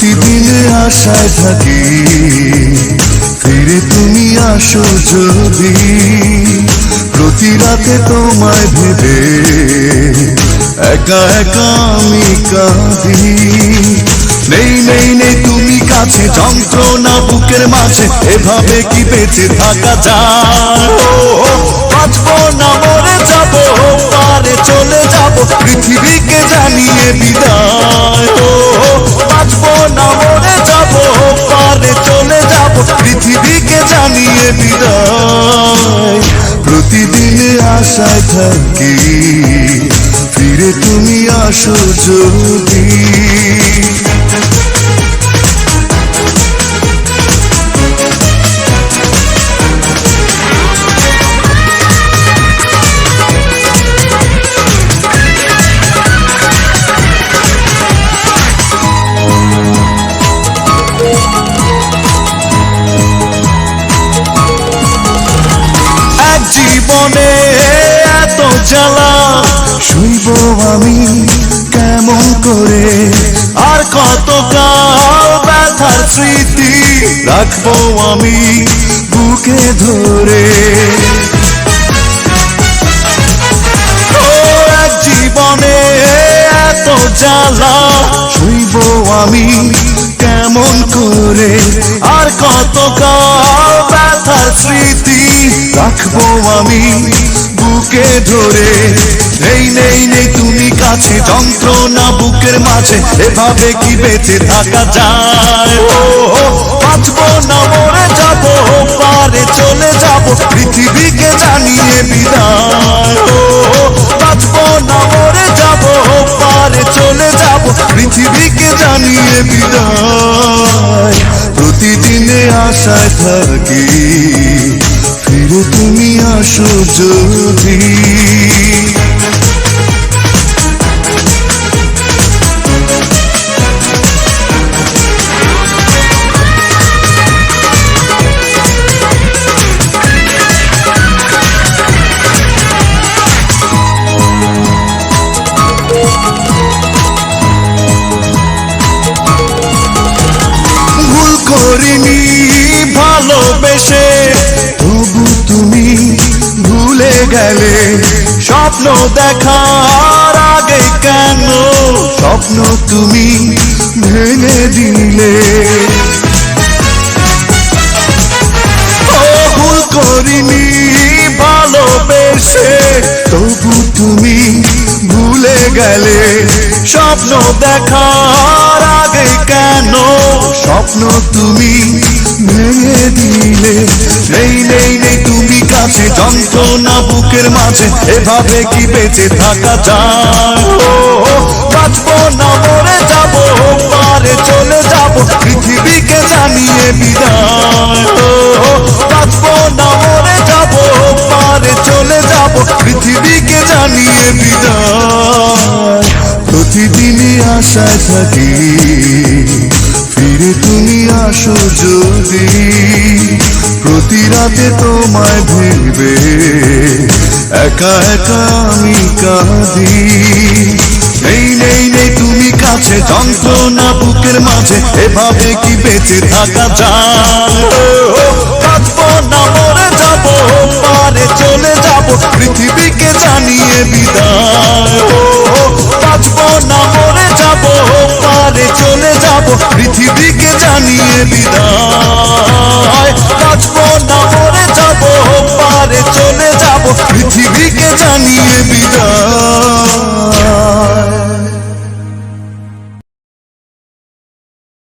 প্রতিদিনের আশায় থাকি ফিরে তুমি আসো যদি, প্রতি রাতে তোমায় ভেবে একা একা আমি কাঁদি। নেই নেই নেই তুমি কাছে, যন্ত্রণা বুকের মাঝে, এভাবে কি বেঁচে থাকা যায়? বাঁচবো না মরে যাবো, পারে চলে যাবো, পৃথিবীকে জানিয়ে বিদায়। বাঁচবো না মরে যাবো, পারে চলে যাবো, পৃথিবীকে জানিয়ে বিদায়। প্রতিদিনে আশায় থাকি ফিরে তুমি আসো যদি। জীবনে এত জ্বালা সইব আমি কেমন করে, আর কতকাল ব্যথার স্মৃতি রাখবো আমি বুকে ধরে। এক জীবনে এত জ্বালা সইব আমি কেমন করে, আর কতকাল ব্যথার স্মৃতি রাখবো আমি বুকে ধরে। নেই নেই নেই তুমি কাছে, যন্ত্রণা বুকের মাঝে, এভাবে কি বেঁচে থাকা যায়? বাঁচবো না মরে যাবো, পারে চলে যাবো, পৃথিবীকে জানিয়ে বিদায়। বাঁচবো না মরে যাবো, পারে চলে যাবো, পৃথিবীকে জানিয়ে বিদায়। প্রতিদিনে আশায় থাকি ফিরে তুমি আসো যদি। ভুল করিনি ভালোবেসে, তবু তুমি ভুলে গেলে। স্বপ্ন দেখার আগে কেন স্বপ্ন তুমি ভেঙে দিলে? ভুল করিনি ভালোবেসে, তবু তুমি ভুলে গেলে। স্বপ্ন দেখার আগে কেন স্বপ্ন তুমি ভেঙে দিলে? নেই নেই নেই তুমি কাছে, যন্ত্রণা বুকের মাঝে, এভাবে কি বেঁচে থাকা যায়? বাঁচবো না মরে যাবো, পারে চলে যাবো, পৃথিবীকে জানিয়ে বিদায়। বাঁচবো না মরে যাবো, পারে চলে যাবো, পৃথিবীকে জানিয়ে বিদায়। প্রতিদিনই আশায় থাকি ফিরে তুমি আসো যদি, প্রতি রাতে তোমায় ভেবে একা একা আমি কাঁদি। নেই নেই নেই তুমি কাছে, যন্ত্রণা বুকের মাঝে, এভাবে কি বেঁচে থাকা যায়?